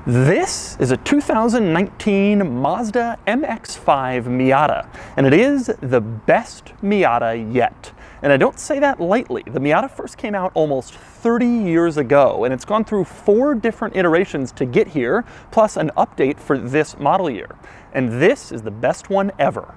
This is a 2019 Mazda MX-5 Miata, and it is the best Miata yet. And I don't say that lightly. The Miata first came out almost 30 years ago, and it's gone through 4 different iterations to get here, plus an update for this model year. And this is the best one ever.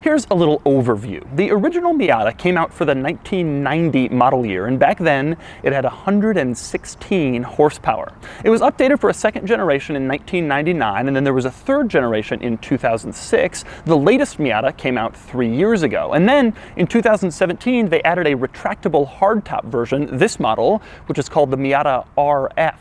Here's a little overview. The original Miata came out for the 1990 model year, and back then it had 116 horsepower. It was updated for a second generation in 1999, and then there was a third generation in 2006. The latest Miata came out 3 years ago. And then in 2017, they added a retractable hardtop version, this model, which is called the Miata RF.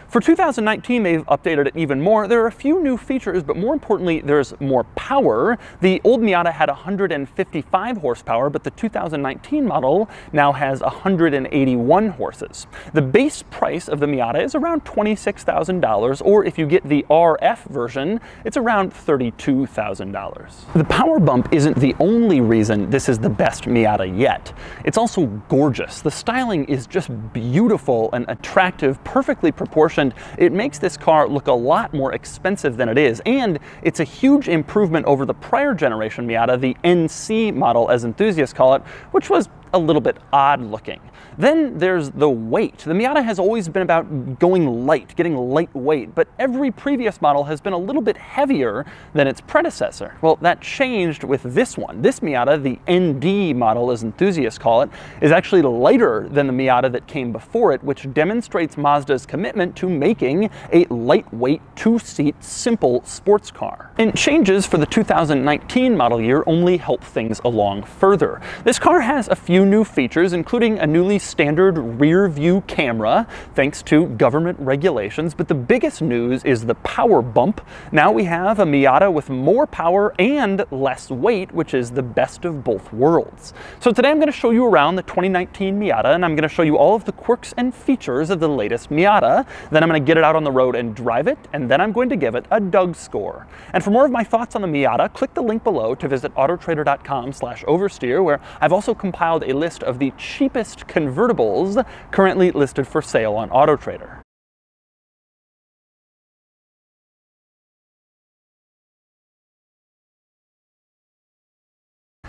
For 2019, they've updated it even more. There are a few new features, but more importantly, there's more power. The old Miata had 155 horsepower, but the 2019 model now has 181 horses. The base price of the Miata is around $26,000, or if you get the RF version, it's around $32,000. The power bump isn't the only reason this is the best Miata yet. It's also gorgeous. The styling is just beautiful and attractive, perfectly proportioned. It makes this car look a lot more expensive than it is, and it's a huge improvement over the prior generation Miata, the NC model as enthusiasts call it, which was a little bit odd looking. Then there's the weight. The Miata has always been about going light, getting lightweight, but every previous model has been a little bit heavier than its predecessor. Well, that changed with this one. This Miata, the ND model as enthusiasts call it, is actually lighter than the Miata that came before it, which demonstrates Mazda's commitment to making a lightweight, 2-seat, simple sports car. And changes for the 2019 model year only help things along further. This car has a few new features, including a newly standard rear view camera, thanks to government regulations, but the biggest news is the power bump. Now we have a Miata with more power and less weight, which is the best of both worlds. So today I'm going to show you around the 2019 Miata, and I'm going to show you all of the quirks and features of the latest Miata. Then I'm going to get it out on the road and drive it, and then I'm going to give it a Ded Score. And for more of my thoughts on the Miata, click the link below to visit autotrader.com/oversteer, where I've also compiled a list of the cheapest convertibles currently listed for sale on AutoTrader.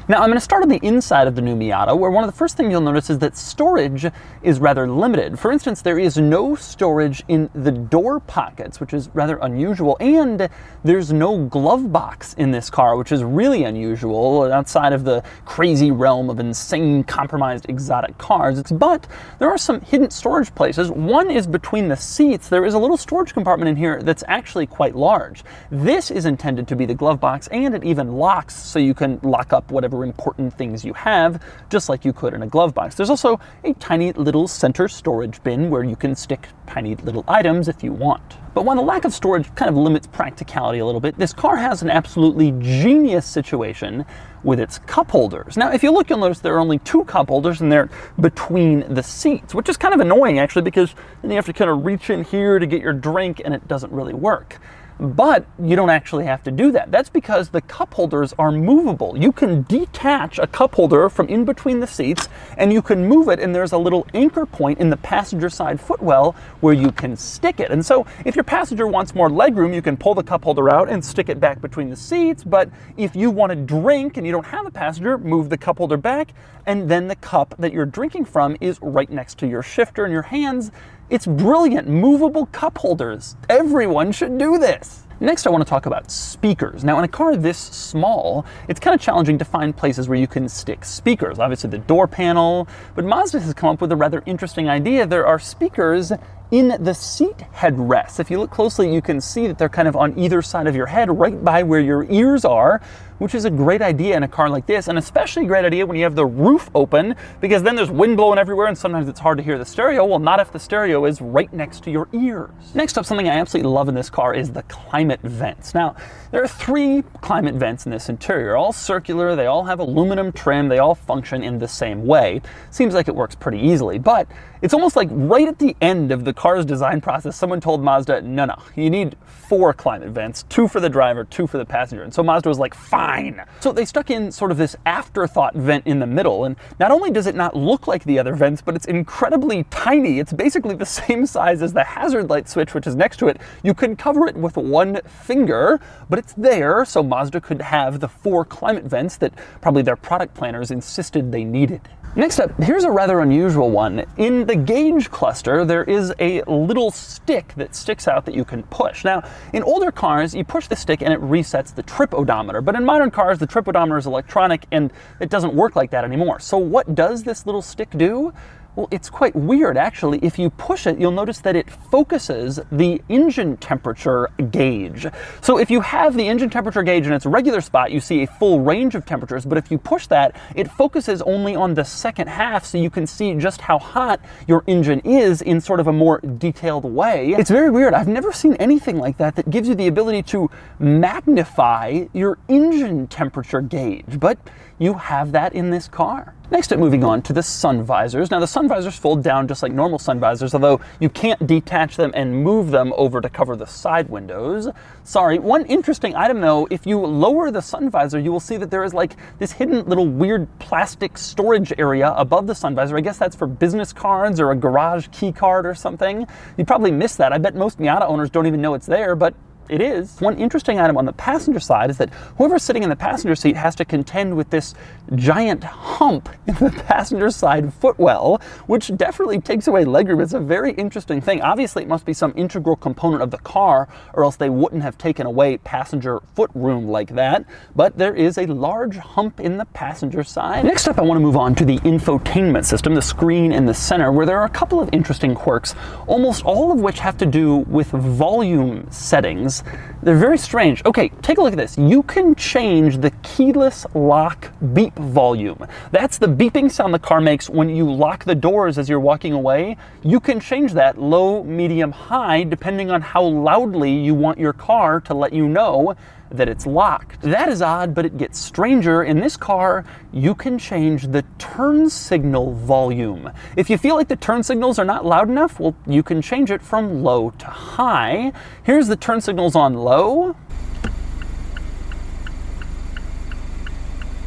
Now I'm going to start on the inside of the new Miata, where one of the first things you'll notice is that storage is rather limited. For instance, there is no storage in the door pockets, which is rather unusual, and there's no glove box in this car, which is really unusual outside of the crazy realm of insane, compromised, exotic cars. But there are some hidden storage places. One is between the seats. There is a little storage compartment in here that's actually quite large. This is intended to be the glove box, and it even locks so you can lock up whatever important things you have, just like you could in a glove box. There's also a tiny little center storage bin where you can stick tiny little items if you want. But while the lack of storage kind of limits practicality a little bit, this car has an absolutely genius situation with its cup holders. Now, if you look, you'll notice there are only 2 cup holders, and they're between the seats, which is kind of annoying actually, because then you have to kind of reach in here to get your drink, and it doesn't really work. But you don't actually have to do that. That's because the cup holders are movable. You can detach a cup holder from in between the seats, and you can move it, and there's a little anchor point in the passenger side footwell where you can stick it. And so if your passenger wants more legroom, you can pull the cup holder out and stick it back between the seats. But if you want to drink and you don't have a passenger, move the cup holder back, and then the cup that you're drinking from is right next to your shifter in your hands. It's brilliant. Movable cup holders. Everyone should do this. Next, I want to talk about speakers. Now, in a car this small, it's kind of challenging to find places where you can stick speakers. Obviously, the door panel, but Mazda has come up with a rather interesting idea. There are speakers in the seat headrests. If you look closely, you can see that they're kind of on either side of your head, right by where your ears are, which is a great idea in a car like this, and especially a great idea when you have the roof open, because then there's wind blowing everywhere and sometimes it's hard to hear the stereo. Well, not if the stereo is right next to your ears. Next up, something I absolutely love in this car is the climate vents. Now, there are 3 climate vents in this interior, all circular, they all have aluminum trim, they all function in the same way. Seems like it works pretty easily, but it's almost like right at the end of the car's design process, someone told Mazda, no, you need 4 climate vents, 2 for the driver, 2 for the passenger. And so Mazda was like, fine. So they stuck in sort of this afterthought vent in the middle, and not only does it not look like the other vents, but it's incredibly tiny. It's basically the same size as the hazard light switch, which is next to it. You can cover it with 1 finger, but it's there, so Mazda could have the 4 climate vents that probably their product planners insisted they needed. Next up, here's a rather unusual one. In the gauge cluster, there is a little stick that sticks out that you can push. Now, in older cars, you push the stick and it resets the trip odometer. But in modern cars, the trip odometer is electronic and it doesn't work like that anymore. So what does this little stick do? Well, it's quite weird, actually. If you push it, you'll notice that it focuses the engine temperature gauge. So if you have the engine temperature gauge in its regular spot, you see a full range of temperatures, but if you push that, it focuses only on the second half, so you can see just how hot your engine is in sort of a more detailed way. It's very weird. I've never seen anything like that that gives you the ability to magnify your engine temperature gauge, but you have that in this car. Next up, moving on to the sun visors. Now the sun visors fold down just like normal sun visors, although you can't detach them and move them over to cover the side windows. Sorry, one interesting item though, if you lower the sun visor, you will see that there is like this hidden little weird plastic storage area above the sun visor. I guess that's for business cards or a garage key card or something. You probably missed that. I bet most Miata owners don't even know it's there, but it is. One interesting item on the passenger side is that whoever's sitting in the passenger seat has to contend with this giant hump in the passenger side footwell, which definitely takes away legroom. It's a very interesting thing. Obviously, it must be some integral component of the car, or else they wouldn't have taken away passenger footroom like that. But there is a large hump in the passenger side. Next up, I want to move on to the infotainment system, the screen in the center, where there are a couple of interesting quirks, almost all of which have to do with volume settings. They're very strange. Okay, take a look at this. You can change the keyless lock beep volume. That's the beeping sound the car makes when you lock the doors as you're walking away. You can change that low, medium, high, depending on how loudly you want your car to let you know that it's locked. That is odd, but it gets stranger. In this car, you can change the turn signal volume. If you feel like the turn signals are not loud enough, well, you can change it from low to high. Here's the turn signals on low.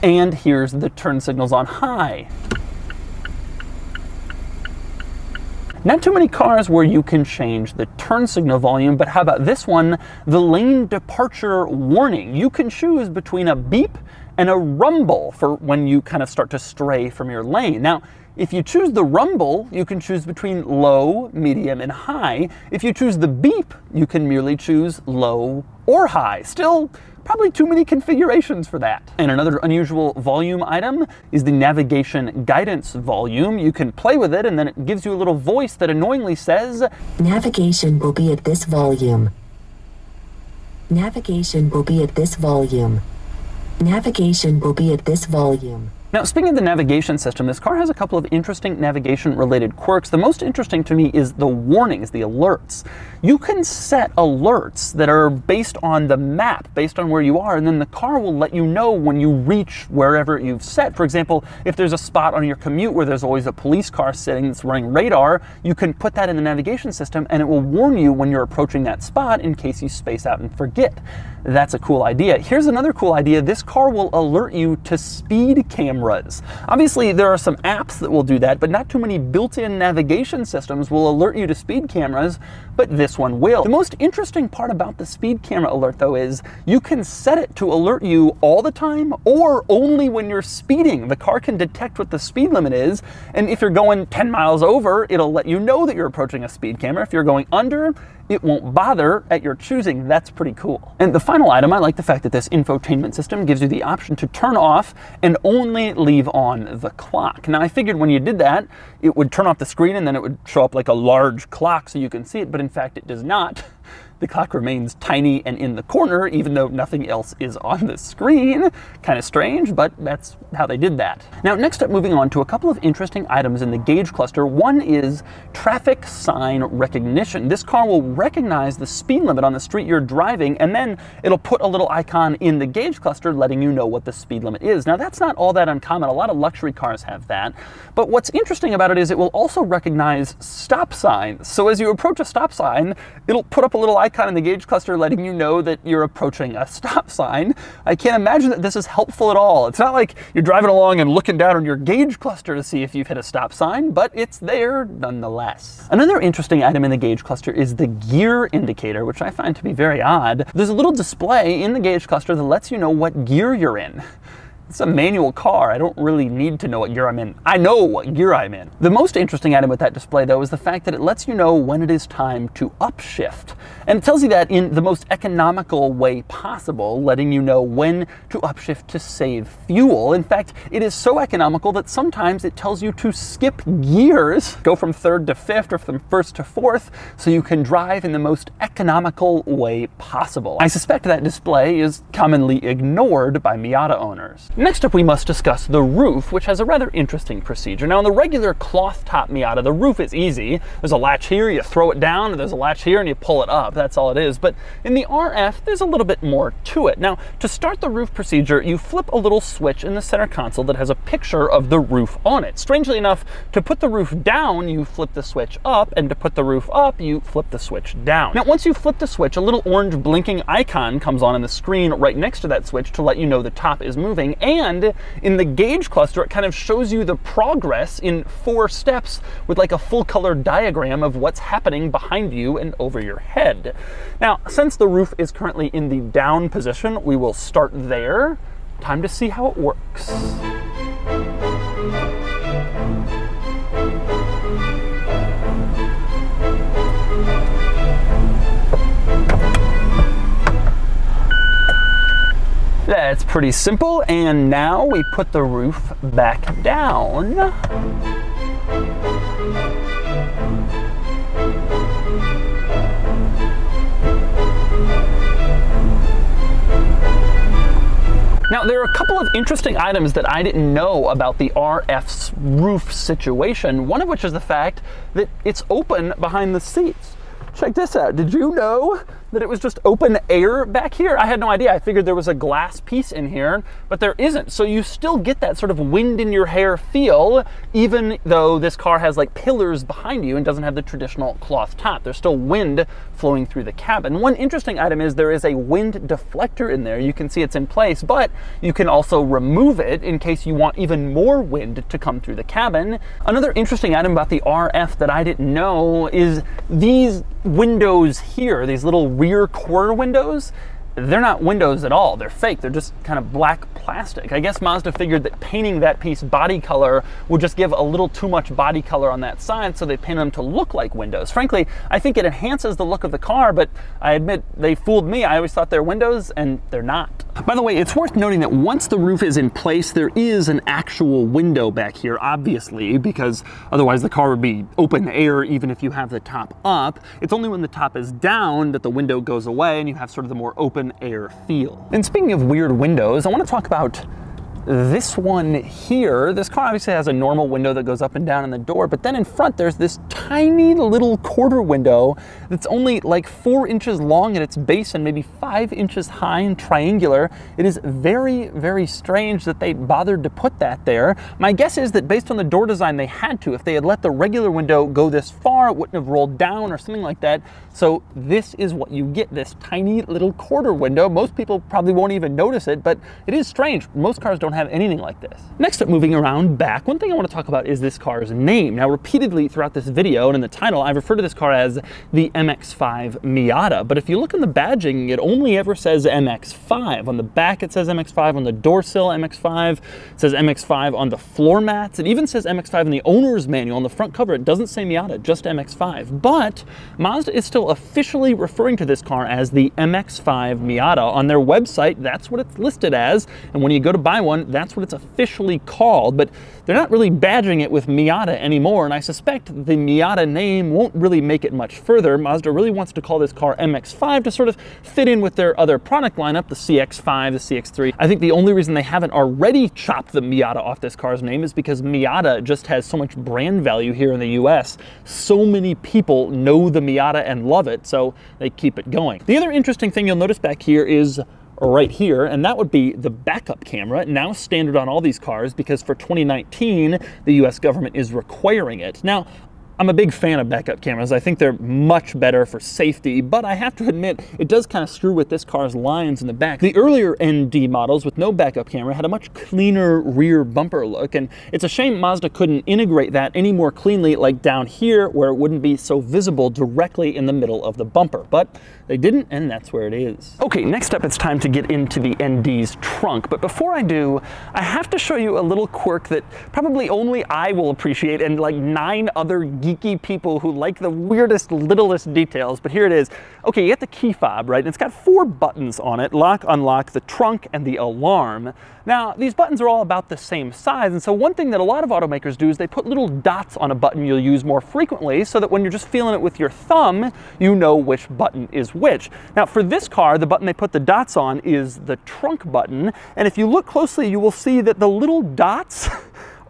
And here's the turn signals on high. Not too many cars where you can change the turn signal volume, but how about this one, the lane departure warning. You can choose between a beep and a rumble for when you kind of start to stray from your lane. Now, if you choose the rumble, you can choose between low, medium, and high. If you choose the beep, you can merely choose low or high. Still, probably too many configurations for that. And another unusual volume item is the navigation guidance volume. You can play with it and then it gives you a little voice that annoyingly says, "Navigation will be at this volume. Navigation will be at this volume. Navigation will be at this volume." Now, speaking of the navigation system, this car has a couple of interesting navigation-related quirks. The most interesting to me is the warnings, the alerts. You can set alerts that are based on the map, based on where you are, and then the car will let you know when you reach wherever you've set. For example, if there's a spot on your commute where there's always a police car sitting that's running radar, you can put that in the navigation system and it will warn you when you're approaching that spot in case you space out and forget. That's a cool idea. Here's another cool idea. This car will alert you to speed cameras. Obviously, there are some apps that will do that, but not too many built-in navigation systems will alert you to speed cameras, but this one will. The most interesting part about the speed camera alert, though, is you can set it to alert you all the time or only when you're speeding. The car can detect what the speed limit is, and if you're going 10 miles over, it'll let you know that you're approaching a speed camera. If you're going under, it won't bother at your choosing. That's pretty cool. And the final item, I like the fact that this infotainment system gives you the option to turn off and only leave on the clock. Now, I figured when you did that, it would turn off the screen and then it would show up like a large clock so you can see it, but in fact it does not. the clock remains tiny and in the corner, even though nothing else is on the screen. Kind of strange, but that's how they did that. Now, next up, moving on to a couple of interesting items in the gauge cluster. One is traffic sign recognition. This car will recognize the speed limit on the street you're driving, and then it'll put a little icon in the gauge cluster letting you know what the speed limit is. Now, that's not all that uncommon. A lot of luxury cars have that. But what's interesting about it is it will also recognize stop signs. So as you approach a stop sign, it'll put up a little icon in the gauge cluster letting you know that you're approaching a stop sign. I can't imagine that this is helpful at all. It's not like you're driving along and looking down on your gauge cluster to see if you've hit a stop sign, but it's there nonetheless. Another interesting item in the gauge cluster is the gear indicator, which I find to be very odd. There's a little display in the gauge cluster that lets you know what gear you're in. It's a manual car. I don't really need to know what gear I'm in. I know what gear I'm in. The most interesting item with that display, though, is the fact that it lets you know when it is time to upshift. And it tells you that in the most economical way possible, letting you know when to upshift to save fuel. In fact, it is so economical that sometimes it tells you to skip gears, go from third to fifth or from first to fourth, so you can drive in the most economical way possible. I suspect that display is commonly ignored by Miata owners. Next up, we must discuss the roof, which has a rather interesting procedure. Now, in the regular cloth top Miata, the roof is easy. There's a latch here, you throw it down, and there's a latch here, and you pull it up. That's all it is. But in the RF, there's a little bit more to it. Now, to start the roof procedure, you flip a little switch in the center console that has a picture of the roof on it. Strangely enough, to put the roof down, you flip the switch up, and to put the roof up, you flip the switch down. Now, once you flip the switch, a little orange blinking icon comes on the screen right next to that switch to let you know the top is moving. And in the gauge cluster, it kind of shows you the progress in 4 steps with like a full color diagram of what's happening behind you and over your head. Now, since the roof is currently in the down position, we will start there. Time to see how it works. That's pretty simple, and now we put the roof back down. Now, there are a couple of interesting items that I didn't know about the RF's roof situation, one of which is the fact that it's open behind the seats. Check this out. Did you know that it was just open air back here? I had no idea. I figured there was a glass piece in here, but there isn't. So you still get that sort of wind in your hair feel, even though this car has like pillars behind you and doesn't have the traditional cloth top. There's still wind flowing through the cabin. One interesting item is there is a wind deflector in there. You can see it's in place, but you can also remove it in case you want even more wind to come through the cabin. Another interesting item about the RF that I didn't know is these windows here, these little rear quarter windows. They're not windows at all. They're fake. They're just kind of black plastic. I guess Mazda figured that painting that piece body color would just give a little too much body color on that side, so they painted them to look like windows. Frankly, I think it enhances the look of the car, but I admit they fooled me. I always thought they're windows, and they're not. By the way, it's worth noting that once the roof is in place, there is an actual window back here, obviously, because otherwise the car would be open air even if you have the top up. It's only when the top is down that the window goes away and you have sort of the more open air feel. And speaking of weird windows, I want to talk about this one here. This car obviously has a normal window that goes up and down in the door, but then in front there's this tiny little quarter window that's only like 4 inches long at its base and maybe 5 inches high and triangular. It is very, very strange that they bothered to put that there. My guess is that based on the door design, they had to. If they had let the regular window go this far, it wouldn't have rolled down or something like that. So this is what you get, this tiny little quarter window. Most people probably won't even notice it, but it is strange. Most cars don't have anything like this. Next up, moving around back, one thing I want to talk about is this car's name. Now, repeatedly throughout this video and in the title, I've referred to this car as the MX-5 Miata, but if you look in the badging, it only ever says MX-5. On the back, it says MX-5. On the door sill, MX-5. It says MX-5 on the floor mats. It even says MX-5 in the owner's manual. On the front cover, it doesn't say Miata, just MX-5. But Mazda is still officially referring to this car as the MX-5 Miata. On their website, that's what it's listed as, and when you go to buy one, that's what it's officially called, but they're not really badging it with Miata anymore, and I suspect the Miata name won't really make it much further. Mazda really wants to call this car MX-5 to sort of fit in with their other product lineup, the CX-5, the CX-3. I think the only reason they haven't already chopped the Miata off this car's name is because Miata just has so much brand value here in the US. So many people know the Miata and love it, so they keep it going. The other interesting thing you'll notice back here is right here, and that would be the backup camera, now standard on all these cars because for 2019, the US government is requiring it. Now, I'm a big fan of backup cameras. I think they're much better for safety, but I have to admit, it does kind of screw with this car's lines in the back. The earlier ND models with no backup camera had a much cleaner rear bumper look, and it's a shame Mazda couldn't integrate that any more cleanly, like down here, where it wouldn't be so visible directly in the middle of the bumper. But they didn't, and that's where it is. Okay, next up, it's time to get into the ND's trunk. But before I do, I have to show you a little quirk that probably only I will appreciate, and like 9 other geeky people who like the weirdest, littlest details. But here it is. Okay, you get the key fob, right? And it's got 4 buttons on it: lock, unlock, the trunk, and the alarm. Now, these buttons are all about the same size, and so one thing that a lot of automakers do is they put little dots on a button you'll use more frequently so that when you're just feeling it with your thumb, you know which button is which. Now, for this car, the button they put the dots on is the trunk button, and if you look closely, you will see that the little dots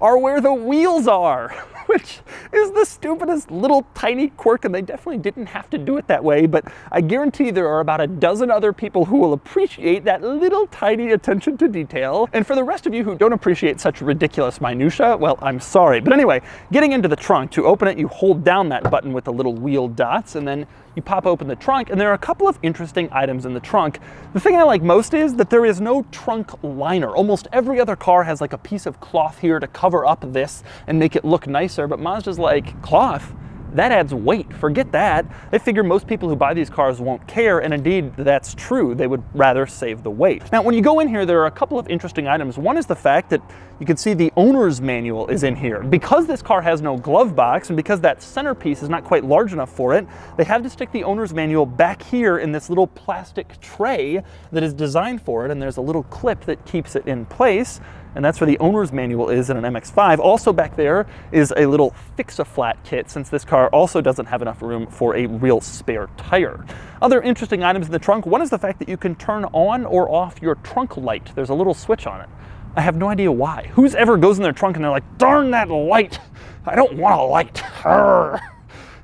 are where the wheels are, which is the stupidest little tiny quirk, and they definitely didn't have to do it that way, but I guarantee there are about a dozen other people who will appreciate that little tiny attention to detail. And for the rest of you who don't appreciate such ridiculous minutia, well, I'm sorry. But anyway, getting into the trunk, to open it, you hold down that button with the little wheel dots, and then you pop open the trunk, and there are a couple of interesting items in the trunk. The thing I like most is that there is no trunk liner. Almost every other car has like a piece of cloth here to cover up this and make it look nicer, but Mazda's like, cloth? That adds weight. Forget that. They figure most people who buy these cars won't care, and indeed, that's true. They would rather save the weight. Now, when you go in here, there are a couple of interesting items. One is the fact that you can see the owner's manual is in here. Because this car has no glove box, and because that centerpiece is not quite large enough for it, they have to stick the owner's manual back here in this little plastic tray that is designed for it, and there's a little clip that keeps it in place. And that's where the owner's manual is in an MX-5. Also back there is a little fix-a-flat kit, since this car also doesn't have enough room for a real spare tire. Other interesting items in the trunk, one is the fact that you can turn on or off your trunk light. There's a little switch on it. I have no idea why. Who's ever goes in their trunk and they're like, darn that light, I don't want a light. Arr.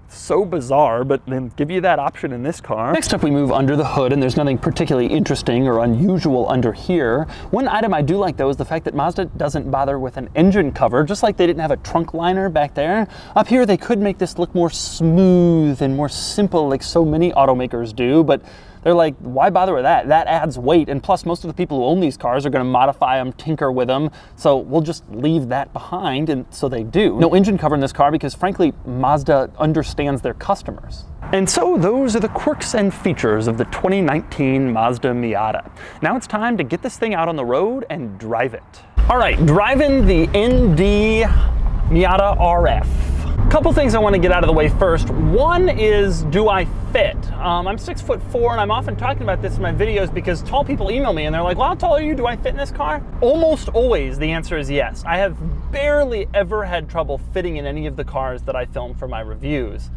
So bizarre, but they give you that option in this car. Next up, we move under the hood, and there's nothing particularly interesting or unusual under here. One item I do like, though, is the fact that Mazda doesn't bother with an engine cover, just like they didn't have a trunk liner back there. Up here, they could make this look more smooth and more simple, like so many automakers do, but they're like, why bother with that? That adds weight, and plus most of the people who own these cars are gonna modify them, tinker with them, so we'll just leave that behind, and so they do. No engine cover in this car because frankly, Mazda understands their customers. And so those are the quirks and features of the 2019 Mazda Miata. Now it's time to get this thing out on the road and drive it. All right, driving the ND Miata RF. Couple things I want to get out of the way first. One is, do I fit? I'm 6'4", and I'm often talking about this in my videos because tall people email me and they're like, well, how tall are you? Do I fit in this car? Almost always the answer is yes. I have barely ever had trouble fitting in any of the cars that I film for my reviews.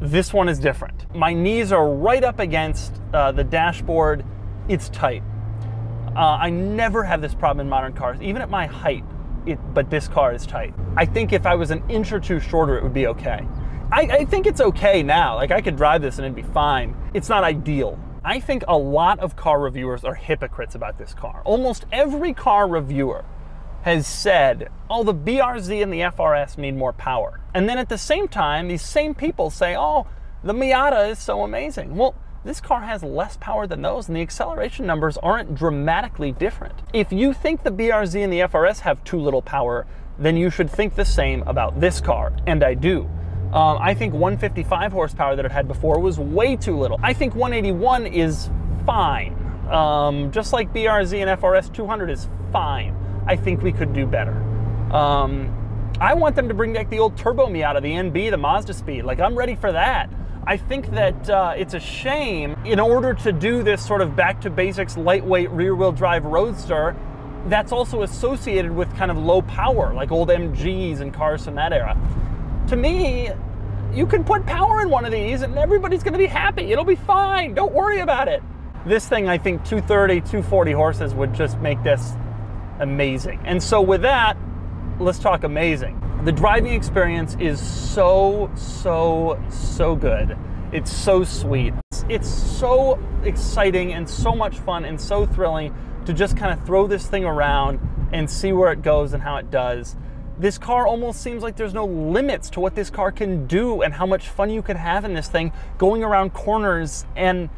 This one is different. My knees are right up against the dashboard. It's tight. I never have this problem in modern cars, even at my height. But this car is tight. I think if I was an inch or two shorter, it would be okay. I think it's okay now. Like, I could drive this and it'd be fine. It's not ideal. I think a lot of car reviewers are hypocrites about this car. Almost every car reviewer has said, oh, the BRZ and the FRS need more power. And then at the same time, these same people say, oh, the Miata is so amazing. Well, this car has less power than those, and the acceleration numbers aren't dramatically different. If you think the BRZ and the FRS have too little power, then you should think the same about this car, and I do. I think 155 horsepower that it had before was way too little. I think 181 is fine. Just like BRZ and FRS 200 is fine. I think we could do better. I want them to bring back the old turbo Miata, the NB, the Mazda Speed. Like, I'm ready for that. I think that it's a shame, in order to do this sort of back to basics lightweight rear wheel drive roadster, that's also associated with kind of low power, like old MGs and cars from that era. To me, you can put power in one of these and everybody's gonna be happy. It'll be fine, don't worry about it. This thing, I think 230, 240 horses would just make this amazing. And so with that, let's talk amazing. The driving experience is so good. It's so sweet. It's so exciting and so much fun and so thrilling to just kind of throw this thing around and see where it goes and how it does. This car almost seems like there's no limits to what this car can do and how much fun you can have in this thing going around corners. And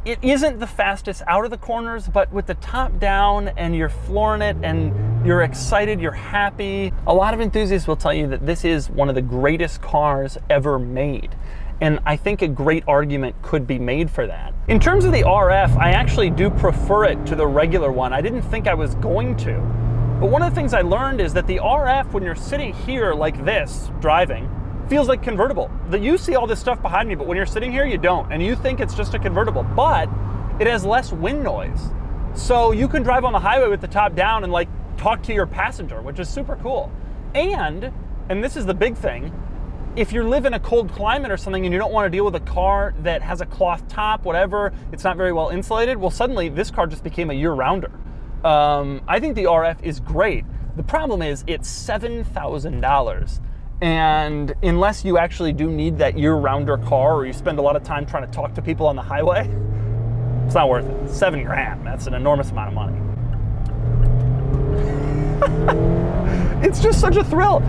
it isn't the fastest out of the corners, but with the top down and you're flooring it and you're excited, you're happy. A lot of enthusiasts will tell you that this is one of the greatest cars ever made. And I think a great argument could be made for that. In terms of the RF, I actually do prefer it to the regular one. I didn't think I was going to. But one of the things I learned is that the RF, when you're sitting here like this, driving, feels like convertible. That you see all this stuff behind me, but when you're sitting here, you don't. And you think it's just a convertible, but it has less wind noise. So you can drive on the highway with the top down and like talk to your passenger, which is super cool. And this is the big thing, if you live in a cold climate or something and you don't want to deal with a car that has a cloth top, whatever, it's not very well insulated, well, suddenly this car just became a year-rounder. I think the RF is great. The problem is it's $7,000. And unless you actually do need that year-rounder car or you spend a lot of time trying to talk to people on the highway, it's not worth it. 7 grand, that's an enormous amount of money. It's just such a thrill.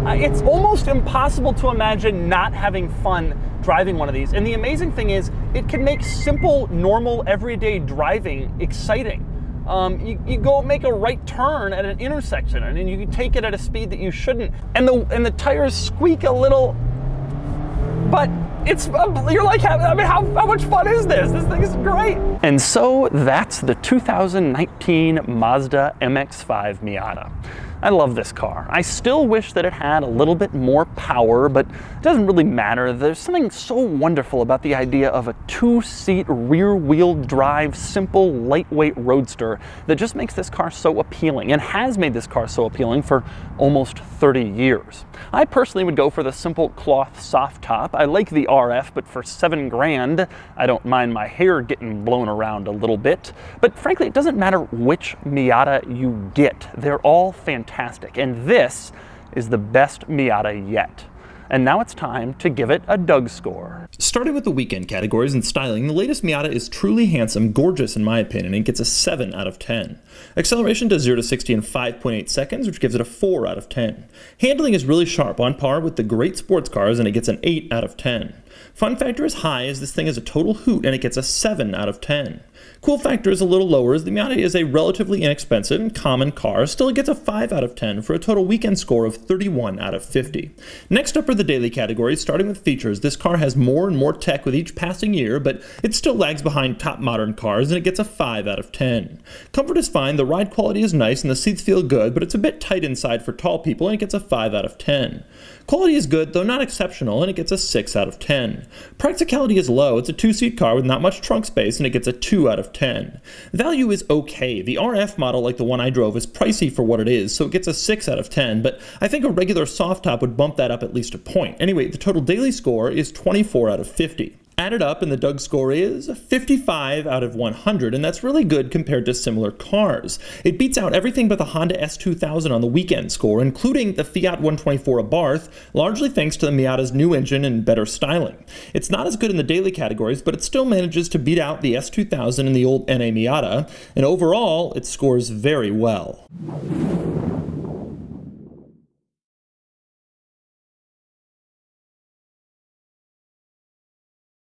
It's almost impossible to imagine not having fun driving one of these. And the amazing thing is, it can make simple, normal, everyday driving exciting. You go make a right turn at an intersection and you can take it at a speed that you shouldn't. And the tires squeak a little, but you're like, I mean, how much fun is this? This thing is great. And so that's the 2019 Mazda MX-5 Miata. I love this car. I still wish that it had a little bit more power, but it doesn't really matter. There's something so wonderful about the idea of a 2-seat rear-wheel drive, simple, lightweight roadster that just makes this car so appealing and has made this car so appealing for almost 30 years. I personally would go for the simple cloth soft top. I like the RF, but for 7 grand, I don't mind my hair getting blown around a little bit. But frankly, it doesn't matter which Miata you get. They're all fantastic. And this is the best Miata yet. And now it's time to give it a Ded Score. Starting with the weekend categories and styling, the latest Miata is truly handsome, gorgeous in my opinion, and gets a 7 out of 10. Acceleration does 0 to 60 in 5.8 seconds, which gives it a 4 out of 10. Handling is really sharp, on par with the great sports cars, and it gets an 8 out of 10. Fun factor is high, as this thing is a total hoot, and it gets a 7 out of 10. Cool factor is a little lower, as the Miata is a relatively inexpensive and common car. Still, it gets a 5 out of 10 for a total weekend score of 31 out of 50. Next up are the daily categories, starting with features. This car has more and more tech with each passing year, but it still lags behind top modern cars, and it gets a 5 out of 10. Comfort is fine, the ride quality is nice, and the seats feel good, but it's a bit tight inside for tall people, and it gets a 5 out of 10. Quality is good, though not exceptional, and it gets a 6 out of 10. Practicality is low. It's a 2-seat car with not much trunk space, and it gets a 2 out of 10. Value is okay. The RF model, like the one I drove, is pricey for what it is, so it gets a 6 out of 10, but I think a regular soft top would bump that up at least a point. Anyway, the total daily score is 24 out of 50. Added up, and the Ded Score is 55 out of 100, and that's really good compared to similar cars. It beats out everything but the Honda S2000 on the weekend score, including the Fiat 124 Abarth, largely thanks to the Miata's new engine and better styling. It's not as good in the daily categories, but it still manages to beat out the S2000 and the old ND Miata, and overall, it scores very well.